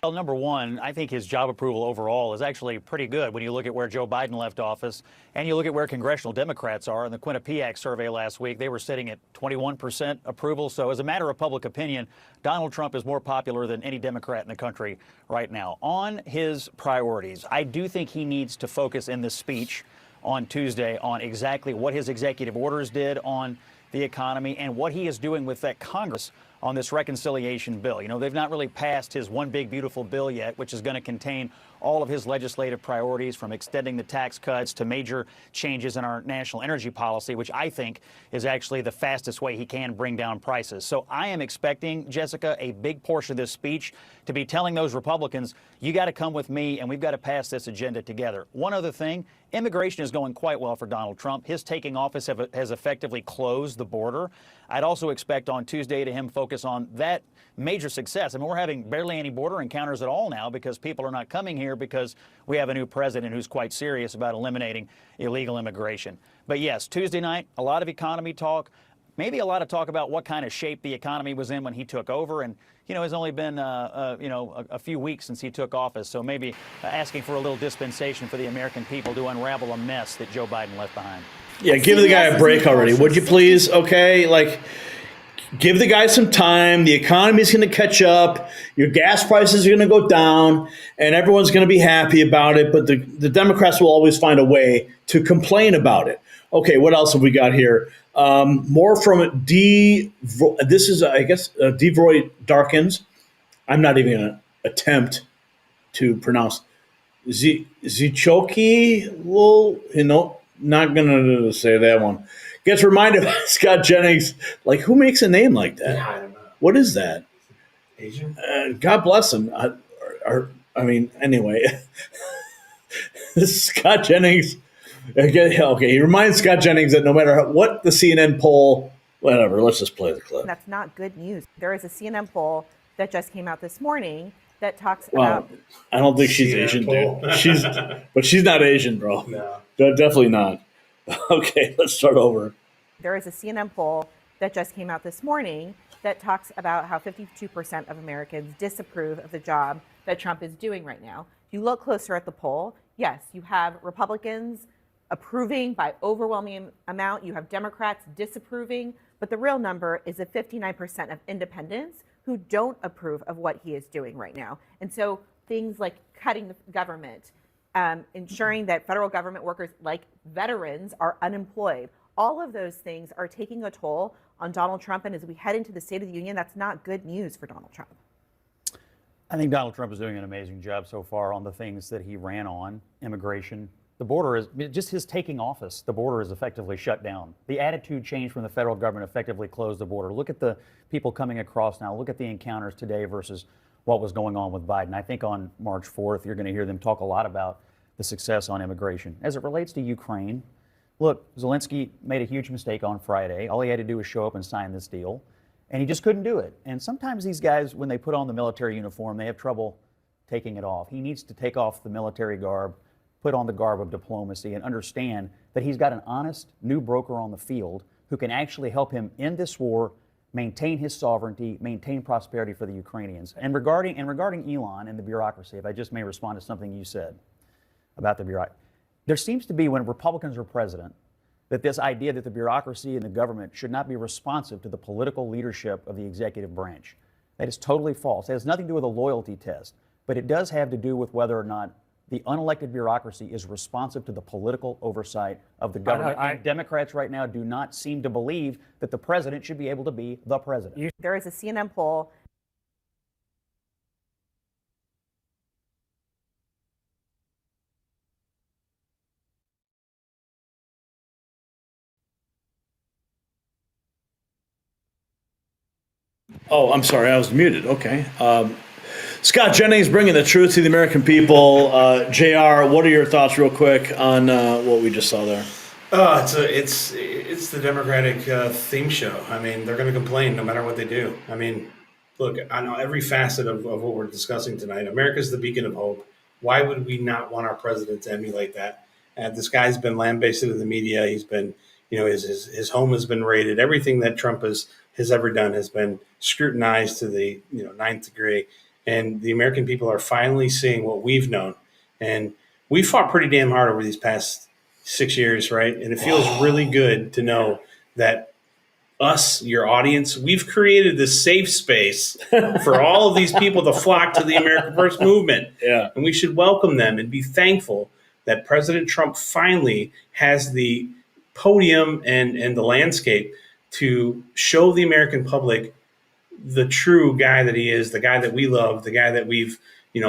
[SPEAKER 18] Well, number one, I think his job approval overall is actually pretty good when you look at where Joe Biden left office and you look at where congressional Democrats are. In the Quinnipiac survey last week, they were sitting at 21% approval. So as a matter of public opinion, Donald Trump is more popular than any Democrat in the country right now. On his priorities, I do think he needs to focus in this speech on Tuesday on exactly what his executive orders did on the economy and what he is doing with that Congress on this reconciliation bill. They've not really passed his one big beautiful bill yet, which is going to contain all of his legislative priorities, from extending the tax cuts to major changes in our national energy policy, which I think is actually the fastest way he can bring down prices. So I am expecting, Jessica, a big portion of this speech to be telling those Republicans, you got to come with me and we've got to pass this agenda together. One other thing, immigration is going quite well for Donald Trump. His taking office has effectively closed the border. I'd also expect on Tuesday to him focus on that major success. I mean, we're having barely any border encounters at all now because people are not coming here because we have a new president who's quite serious about eliminating illegal immigration. But yes, Tuesday night, a lot of economy talk, maybe a lot of talk about what kind of shape the economy was in when he took over. And, it's only been, a few weeks since he took office. So maybe asking for a little dispensation for the American people to unravel a mess that Joe Biden left behind.
[SPEAKER 1] Yeah, give the guy a break already, would you please? Okay, give the guy some time. The economy's going to catch up. Your gas prices are going to go down, and everyone's going to be happy about it. But the Democrats will always find a way to complain about it. Okay, what else have we got here? More from this is, I guess, Devroy Darkins. I'm not even going to attempt to pronounce Zichoki. Well, not going to say that one. Gets reminded of Scott Jennings. Who makes a name like that?
[SPEAKER 7] Yeah, I don't know.
[SPEAKER 1] What is that?
[SPEAKER 7] Asian?
[SPEAKER 1] God bless him. Anyway. Scott Jennings. Okay, he reminds Scott Jennings that no matter what the CNN poll, whatever, let's just play the clip.
[SPEAKER 20] That's not good news. There is a CNN poll that just came out this morning that talks
[SPEAKER 1] Well,
[SPEAKER 20] about.
[SPEAKER 1] I don't think she's
[SPEAKER 7] CNN
[SPEAKER 1] Asian,
[SPEAKER 7] poll.
[SPEAKER 1] dude. But she's not Asian, bro.
[SPEAKER 7] No.
[SPEAKER 1] Definitely not. Okay, let's start over.
[SPEAKER 20] There is a CNN poll that just came out this morning that talks about how 52% of Americans disapprove of the job that Trump is doing right now. If you look closer at the poll, yes, you have Republicans approving by overwhelming amount. You have Democrats disapproving, but the real number is a 59% of independents who don't approve of what he is doing right now. And so things like cutting the government, ensuring that federal government workers like veterans are unemployed, all of those things are taking a toll on Donald Trump. And as we head into the State of the Union, that's not good news for Donald Trump.
[SPEAKER 18] I think Donald Trump is doing an amazing job so far on the things that he ran on, immigration. The border is, just his taking office, the border is effectively shut down. The attitude change from the federal government effectively closed the border. Look at the people coming across now. Look at the encounters today versus what was going on with Biden. I think on March 4th, you're going to hear them talk a lot about the success on immigration. As it relates to Ukraine, look, Zelensky made a huge mistake on Friday. All he had to do was show up and sign this deal, and he just couldn't do it. And sometimes these guys, when they put on the military uniform, they have trouble taking it off. He needs to take off the military garb, put on the garb of diplomacy, and understand that he's got an honest new broker on the field who can actually help him end this war, maintain his sovereignty, maintain prosperity for the Ukrainians. And regarding Elon and the bureaucracy, if I just may respond to something you said about the bureaucracy, there seems to be, when Republicans are president, that this idea that the bureaucracy and the government should not be responsive to the political leadership of the executive branch. That is totally false. It has nothing to do with a loyalty test, but it does have to do with whether or not The unelected bureaucracy is responsive to the political oversight of the government. And Democrats right now do not seem to believe that the president should be able to be the president.
[SPEAKER 20] There is a CNN poll.
[SPEAKER 1] Oh, I'm sorry, I was muted. Okay. Scott Jennings bringing the truth to the American people. JR, what are your thoughts, real quick, on what we just saw there?
[SPEAKER 7] It's the Democratic theme show. I mean, they're going to complain no matter what they do. I mean, look, I know every facet of what we're discussing tonight. America's the beacon of hope. Why would we not want our president to emulate that? This guy's been lambasted in the media. He's been, his home has been raided. Everything that Trump has ever done has been scrutinized to the ninth degree. And the American people are finally seeing what we've known. And we fought pretty damn hard over these past 6 years, right? And it feels really good to know that us, your audience, we've created this safe space for all of these people to flock to the America First movement.
[SPEAKER 1] Yeah.
[SPEAKER 7] And we should welcome them and be thankful that President Trump finally has the podium and the landscape to show the American public the true guy that he is, the guy that we love, the guy that we've,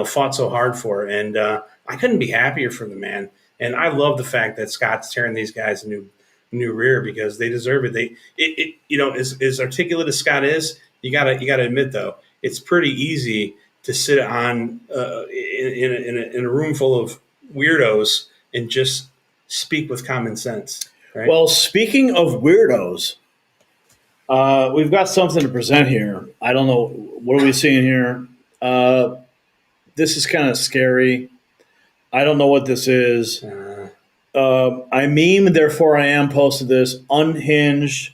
[SPEAKER 7] fought so hard for. And I couldn't be happier for the man. And I love the fact that Scott's tearing these guys a new rear because they deserve it. As articulate as Scott is, you gotta admit though, it's pretty easy to sit on in a room full of weirdos and just speak with common sense. Right?
[SPEAKER 1] Well, speaking of weirdos, we've got something to present here. I don't know. What are we seeing here? This is kind of scary. I don't know what this is. I meme, therefore I am posted this. Unhinged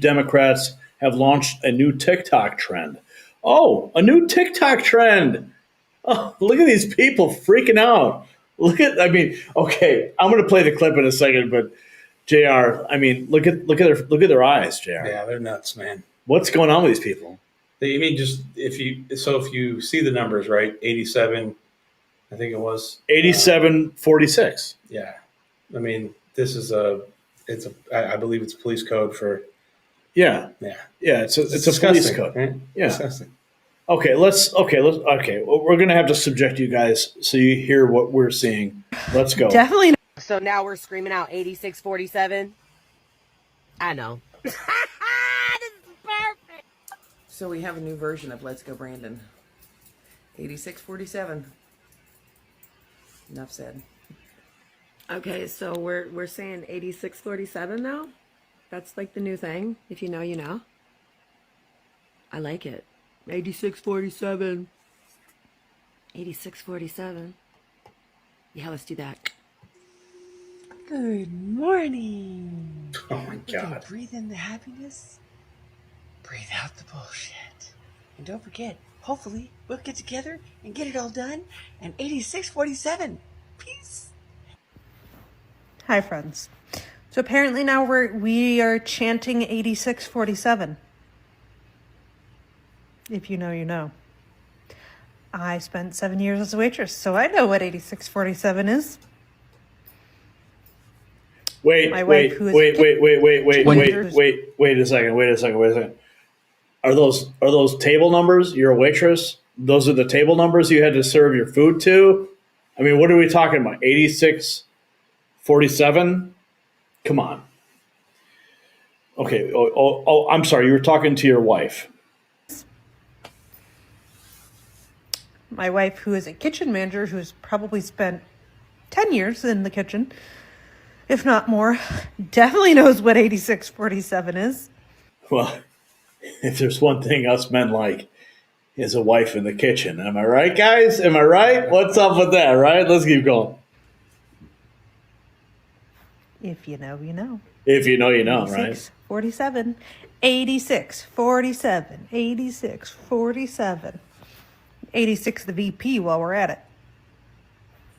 [SPEAKER 1] Democrats have launched a new TikTok trend. Oh, a new TikTok trend. Oh, look at these people freaking out. Okay, I'm going to play the clip in a second, but JR, look at their eyes, JR.
[SPEAKER 7] Yeah, they're nuts, man.
[SPEAKER 1] What's going on with these people?
[SPEAKER 7] If you see the numbers, right? 87, I think it was
[SPEAKER 1] 87-46.
[SPEAKER 7] Yeah, this is I believe it's police code for.
[SPEAKER 1] Yeah. It's a police code.
[SPEAKER 7] Right?
[SPEAKER 1] Yeah.
[SPEAKER 7] Disgusting.
[SPEAKER 1] Okay. Well, we're gonna have to subject you guys so you hear what we're seeing. Let's go.
[SPEAKER 21] Definitely. So now we're screaming out 86-47. I know. This is perfect.
[SPEAKER 22] So we have a new version of Let's Go Brandon. 86-47. Enough said.
[SPEAKER 23] Okay, so we're saying 86-47 now? That's like the new thing. If you know, you know. I like it. 86-47. 86-47. Yeah, let's do that.
[SPEAKER 24] Good morning.
[SPEAKER 7] Oh my God.
[SPEAKER 24] Breathe in the happiness. Breathe out the bullshit. And don't forget, hopefully we'll get together and get it all done. And 86-47. Peace.
[SPEAKER 23] Hi, friends. So apparently now we are chanting 86-47. If you know, you know. I spent 7 years as a waitress, so I know what 86-47 is.
[SPEAKER 1] Wait a second. Are those table numbers? You're a waitress? Those are the table numbers you had to serve your food to? What are we talking about? 86-47? Come on. Okay. Oh, I'm sorry. You were talking to your wife.
[SPEAKER 23] My wife, who is a kitchen manager, who's probably spent 10 years in the kitchen, if not more, definitely knows what 86-47 is.
[SPEAKER 1] Well, if there's one thing us men like, is a wife in the kitchen. Am I right, guys? Am I right? What's up with that, right? Let's keep going.
[SPEAKER 23] If you know, you know.
[SPEAKER 1] If you know, you know, right?
[SPEAKER 23] 47. 86-47. 86-47. 86 the VP while we're at it.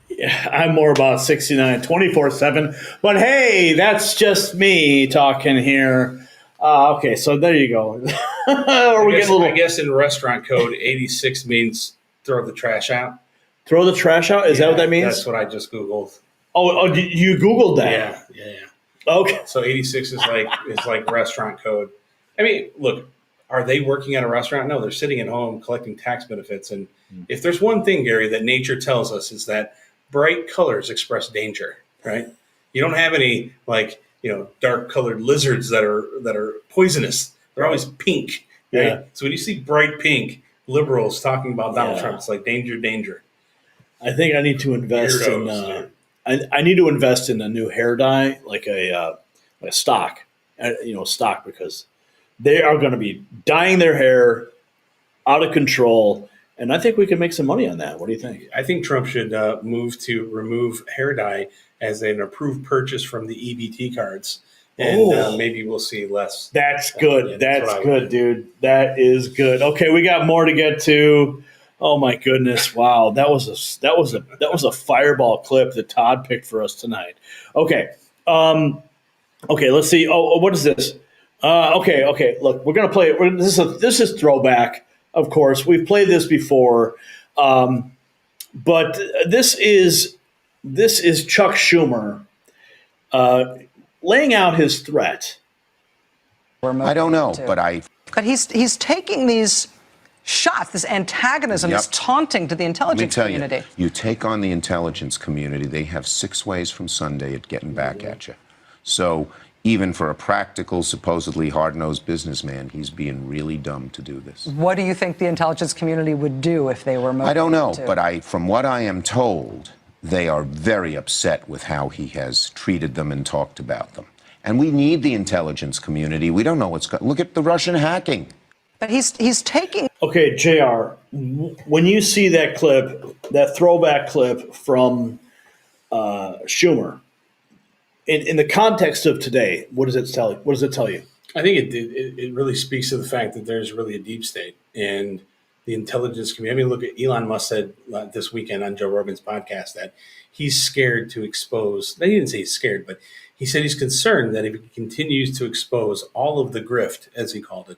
[SPEAKER 1] Yeah, I'm more about 69 24/7, but hey, that's just me talking here. Okay, so there you go.
[SPEAKER 7] I guess in restaurant code, 86 means throw the trash out.
[SPEAKER 1] Throw the trash out? Is that what that means?
[SPEAKER 7] That's what I just Googled.
[SPEAKER 1] Oh, you Googled that?
[SPEAKER 7] Yeah.
[SPEAKER 1] Okay.
[SPEAKER 7] So 86 is like restaurant code. I mean, look, are they working at a restaurant? No, they're sitting at home collecting tax benefits. And if there's one thing, Gary, that nature tells us is that bright colors express danger, right? You don't have any dark colored lizards that are poisonous. They're always pink. Right?
[SPEAKER 1] Yeah.
[SPEAKER 7] So when you see bright pink liberals talking about Donald Trump, it's like danger, danger.
[SPEAKER 1] I think I need to invest I need to invest in a new hair dye, like a stock, stock, because they are going to be dyeing their hair out of control. And I think we can make some money on that. What do you think?
[SPEAKER 7] I think Trump should move to remove hair dye as an approved purchase from the EBT cards. And maybe we'll see less.
[SPEAKER 1] That's good. That's good, dude. That is good. Okay, we got more to get to. Oh my goodness! Wow, that was a fireball clip that Todd picked for us tonight. Okay, let's see. Oh, what is this? Okay. Look, we're gonna play it. This is throwback. Of course, we've played this before, but this is Chuck Schumer laying out his threat.
[SPEAKER 2] I don't know,
[SPEAKER 3] but he's taking these shots, this antagonism, this taunting to the intelligence community.
[SPEAKER 2] You take on the intelligence community, they have 6 ways from Sunday at getting back at you. So even for a practical, supposedly hard-nosed businessman, he's being really dumb to do this.
[SPEAKER 3] What do you think the intelligence community would do if they were motivated?
[SPEAKER 2] I don't know, but from what I am told, they are very upset with how he has treated them and talked about them. And we need the intelligence community. We don't know what's going on. Look at the Russian hacking.
[SPEAKER 3] But he's taking...
[SPEAKER 1] Okay, JR, when you see that clip, that throwback clip from Schumer, in the context of today, what does it tell you?
[SPEAKER 7] I think it really speaks to the fact that there's really a deep state and the intelligence community. I mean, look at Elon Musk said this weekend on Joe Rogan's podcast that he's scared to expose. He didn't say he's scared, but he said he's concerned that if he continues to expose all of the grift, as he called it,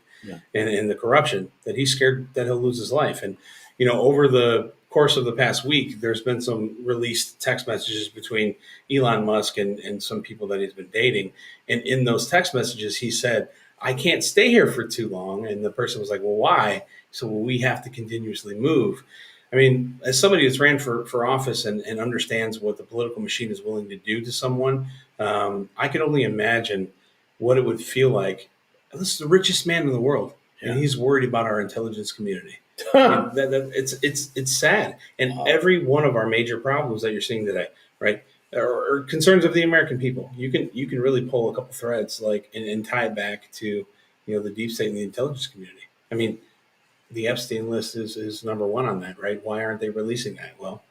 [SPEAKER 7] and the corruption, that he's scared that he'll lose his life. And, over the course of the past week, there's been some released text messages between Elon Musk and some people that he's been dating. And in those text messages, he said, I can't stay here for too long. And the person was like, well, why? So we have to continuously move. I mean, as somebody that's ran for office and understands what the political machine is willing to do to someone, I can only imagine what it would feel like. This is the richest man in the world, and he's worried about our intelligence community. It's sad. And every one of our major problems that you're seeing today, right, are concerns of the American people. You can really pull a couple threads and tie it back to the deep state and the intelligence community. I mean, the Epstein list is number one on that, right? Why aren't they releasing that? Well,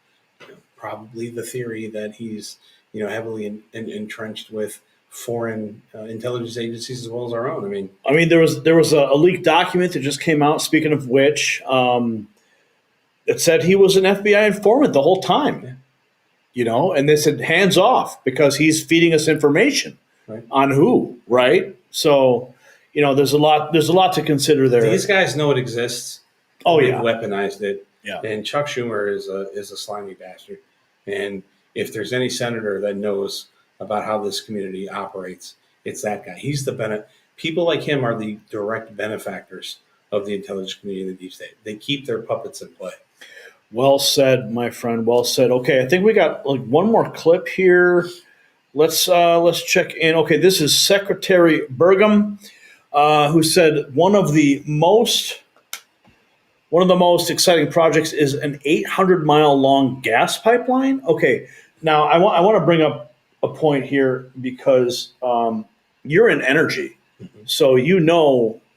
[SPEAKER 7] probably the theory that he's heavily entrenched with foreign intelligence agencies as well as our own. I mean, there was a leaked document that just came out. Speaking of which, it said he was an FBI informant the whole time. And they said hands off because he's feeding us information on who, right? So, there's a lot to consider there. These guys know it exists.
[SPEAKER 1] Oh,
[SPEAKER 7] They've
[SPEAKER 1] yeah.
[SPEAKER 7] weaponized it.
[SPEAKER 1] Yeah.
[SPEAKER 7] And Chuck Schumer is a slimy bastard. And if there's any senator that knows about how this community operates, it's that guy. He's the people like him are the direct benefactors of the intelligence community and the deep state. They keep their puppets in play.
[SPEAKER 1] Well said, my friend. Well said. Okay, I think we got one more clip here. Let's check in. Okay, this is Secretary Burgum, who said one of the most exciting projects is an 800-mile long gas pipeline. Okay, now I want to bring up a point here because you're in energy, so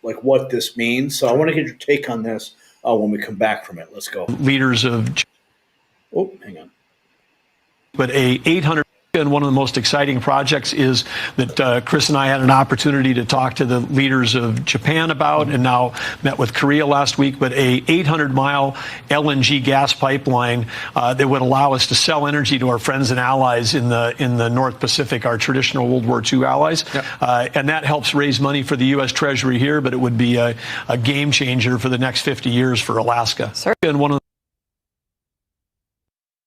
[SPEAKER 1] what this means. So I want to get your take on this when we come back from it. Let's go.
[SPEAKER 4] Leaders of.
[SPEAKER 1] Oh, hang on.
[SPEAKER 4] But a 800. And one of the most exciting projects is that Chris and I had an opportunity to talk to the leaders of Japan about, and now met with Korea last week, but a 800-mile LNG gas pipeline that would allow us to sell energy to our friends and allies in the North Pacific, our traditional World War II allies. Yep. And that helps raise money for the U.S. Treasury here, but it would be a game changer for the next 50 years for Alaska.
[SPEAKER 3] Sir.
[SPEAKER 4] And one of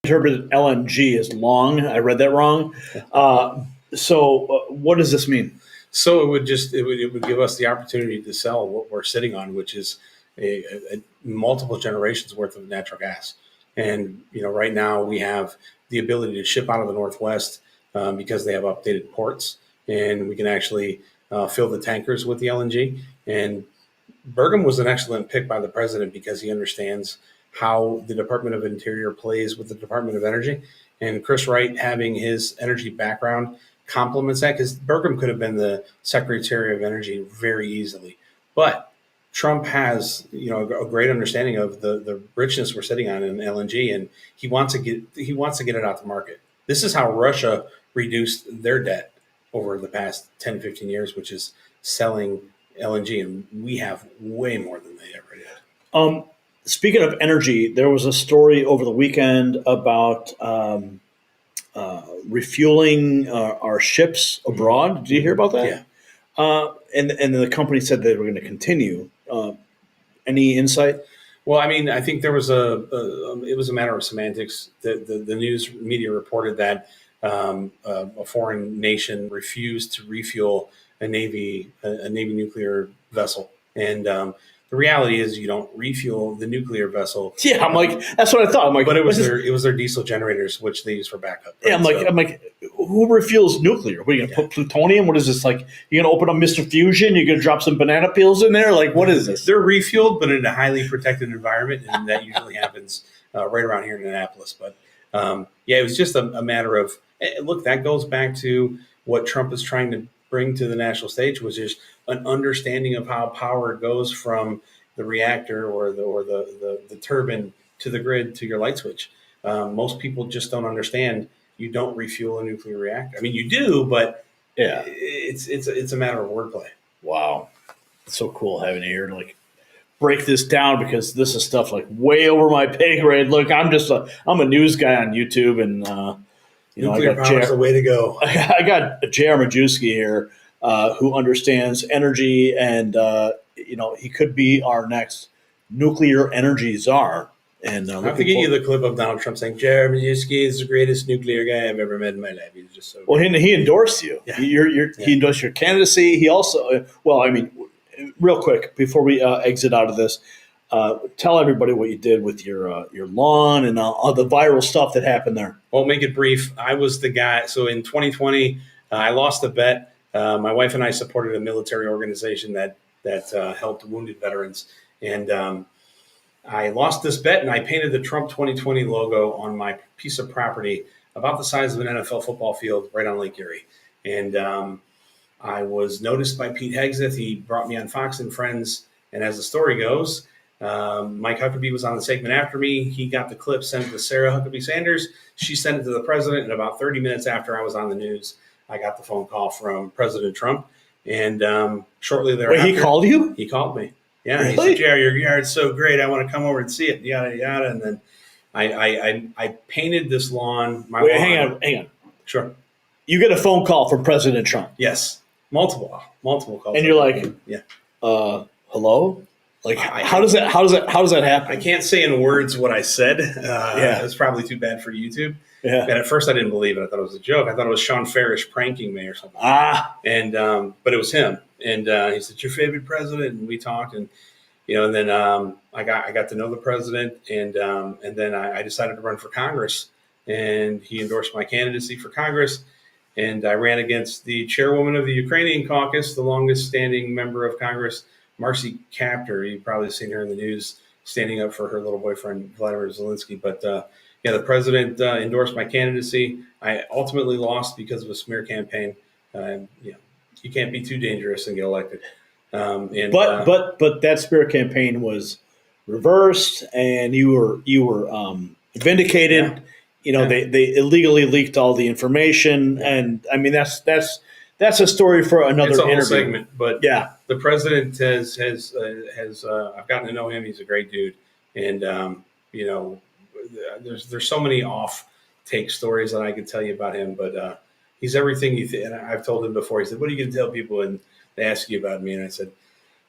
[SPEAKER 1] interpreted LNG as long. I read that wrong. So what does this mean?
[SPEAKER 7] So it would give us the opportunity to sell what we're sitting on, which is a multiple generations worth of natural gas. And right now we have the ability to ship out of the Northwest because they have updated ports, and we can actually fill the tankers with the LNG. And Burgum was an excellent pick by the president because he understands how the Department of Interior plays with the Department of Energy. And Chris Wright, having his energy background, complements that, because Burgum could have been the Secretary of Energy very easily. But Trump has a great understanding of the richness we're sitting on in LNG, and he wants to get it out to market. This is how Russia reduced their debt over the past 10, 15 years, which is selling LNG, and we have way more than they ever did.
[SPEAKER 1] Speaking of energy, there was a story over the weekend about refueling our ships abroad. Did you hear about that?
[SPEAKER 7] Yeah.
[SPEAKER 1] And the company said they were going to continue. Any insight?
[SPEAKER 7] Well, I mean, I think there was it was a matter of semantics. The news media reported that a foreign nation refused to refuel a Navy nuclear vessel, and the reality is you don't refuel the nuclear vessel.
[SPEAKER 1] Yeah, I'm like, that's what I thought. I'm like,
[SPEAKER 7] but it was their diesel generators, which they use for backup. Right?
[SPEAKER 1] Yeah, I'm like, who refuels nuclear? What are you gonna put plutonium? What is this like? You're gonna open up Mr. Fusion? You're gonna drop some banana peels in there? Like, what is this?
[SPEAKER 7] They're refueled, but in a highly protected environment, and that usually happens right around here in Annapolis. But it was just a matter of look. That goes back to what Trump is trying to bring to the national stage, which is an understanding of how power goes from the reactor or the turbine to the grid to your light switch. Most people just don't understand. You don't refuel a nuclear reactor. I mean, you do, but
[SPEAKER 1] yeah,
[SPEAKER 7] it's a matter of wordplay.
[SPEAKER 1] Wow, it's so cool having you here to like break this down, because this is stuff like way over my pay grade. Look, I'm a news guy on YouTube, and
[SPEAKER 7] nuclear power is the way to go.
[SPEAKER 1] I got J.R. Majewski here, who understands energy, and he could be our next nuclear energy czar. And
[SPEAKER 7] I have to get you the clip of Donald Trump saying, "J.R. Majewski is the greatest nuclear guy I've ever met in my life. He's just so."
[SPEAKER 1] Well, he endorsed you.
[SPEAKER 7] Yeah.
[SPEAKER 1] He endorsed your candidacy. He also, real quick before we exit out of this, tell everybody what you did with your lawn and all the viral stuff that happened there.
[SPEAKER 7] Well, make it brief. I was the guy. So in 2020, I lost a bet. My wife and I supported a military organization that helped wounded veterans, and I lost this bet, and I painted the Trump 2020 logo on my piece of property about the size of an NFL football field right on Lake Erie. And I was noticed by Pete Hegseth. He brought me on Fox and Friends. And as the story goes, Mike Huckabee was on the segment after me. He got the clip, sent it to Sarah Huckabee Sanders. She sent it to the president. And about 30 minutes after I was on the news, I got the phone call from President Trump. And shortly thereafter.
[SPEAKER 1] Wait, he called you?
[SPEAKER 7] He called me. Yeah,
[SPEAKER 1] really?
[SPEAKER 7] He said, "Yeah, your yard's so great. I want to come over and see it." Yada yada. And then I painted this lawn.
[SPEAKER 1] Hang on.
[SPEAKER 7] Sure.
[SPEAKER 1] You get a phone call from President Trump.
[SPEAKER 7] Yes, multiple calls.
[SPEAKER 1] And you're like,
[SPEAKER 7] "Yeah,
[SPEAKER 1] hello." Like, how does that happen?
[SPEAKER 7] I can't say in words what I said. It's probably too bad for YouTube.
[SPEAKER 1] Yeah.
[SPEAKER 7] And at first I didn't believe it. I thought it was a joke. I thought it was Sean Farish pranking me or something. And but it was him. And he said, "Your favorite president?" And we talked, and and then I got to know the president, and then I decided to run for Congress, and he endorsed my candidacy for Congress, and I ran against the chairwoman of the Ukrainian caucus, the longest standing member of Congress, Marcy Kaptur. You've probably seen her in the news standing up for her little boyfriend Vladimir Zelensky, but. The president endorsed my candidacy. I ultimately lost because of a smear campaign. You can't be too dangerous and get elected. But
[SPEAKER 1] that smear campaign was reversed, and you were vindicated.
[SPEAKER 7] Yeah.
[SPEAKER 1] They illegally leaked all the information, and I mean that's a story for another
[SPEAKER 7] it's a whole
[SPEAKER 1] interview.
[SPEAKER 7] segment. But
[SPEAKER 1] yeah,
[SPEAKER 7] the president has I've gotten to know him. He's a great dude, and there's so many off take stories that I could tell you about him, but he's everything you think. And I've told him before. He said, "What are you going to tell people when they ask you about me?" And I said,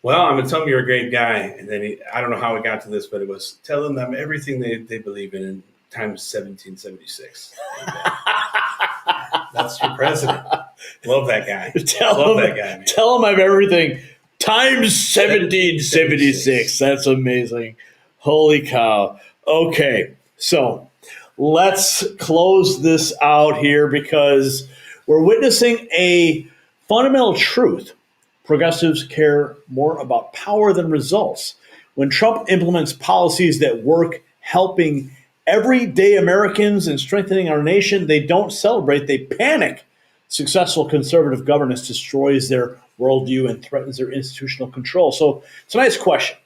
[SPEAKER 7] "Well, I'm going to tell them you're a great guy." And then I don't know how it got to this, but it was tell them I'm everything they believe in. And times 1776. That's your president. Love that guy. Love that guy, man.
[SPEAKER 1] Tell him I've everything times 1776. That's amazing. Holy cow. Okay, so let's close this out here because we're witnessing a fundamental truth. Progressives care more about power than results. When Trump implements policies that work, helping everyday Americans and strengthening our nation, they don't celebrate, they panic. Successful conservative governance destroys their worldview and threatens their institutional control. So, tonight's question: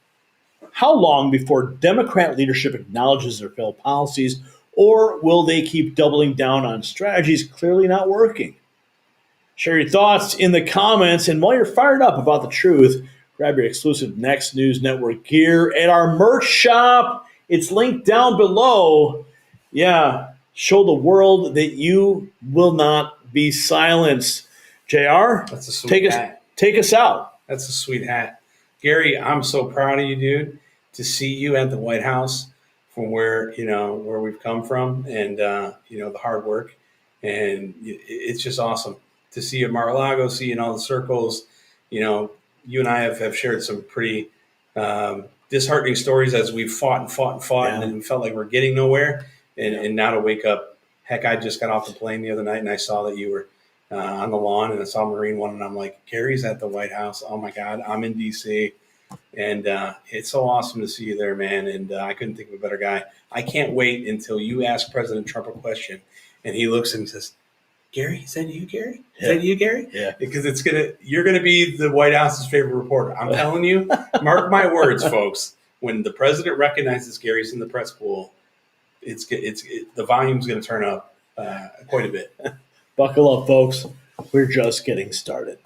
[SPEAKER 1] how long before Democrat leadership acknowledges their failed policies, or will they keep doubling down on strategies clearly not working? Share your thoughts in the comments, and while you're fired up about the truth, grab your exclusive Next News Network gear at our merch shop. It's linked down below. Yeah, show the world that you will not be silenced. JR,
[SPEAKER 7] That's a sweet hat.
[SPEAKER 1] Take us out.
[SPEAKER 7] That's a sweet hat. Gary, I'm so proud of you, dude, to see you at the White House from where we've come from and, the hard work. And it's just awesome to see you at Mar-a-Lago, see you in all the circles. You and I have shared some pretty disheartening stories as we've fought and then felt like we're getting nowhere. And now to wake up, heck, I just got off the plane the other night and I saw that you were on the lawn and I saw Marine One and I'm like, Gary's at the White House. Oh my God, I'm in DC. And it's so awesome to see you there, man. And I couldn't think of a better guy. I can't wait until you ask President Trump a question and he looks and says, Gary, is that you, Gary? Is that you, Gary?
[SPEAKER 1] Yeah.
[SPEAKER 7] Because you're gonna be the White House's favorite reporter. I'm telling you, mark my words, folks. When the president recognizes Gary's in the press pool, the volume's gonna turn up quite a bit.
[SPEAKER 1] Buckle up, folks. We're just getting started.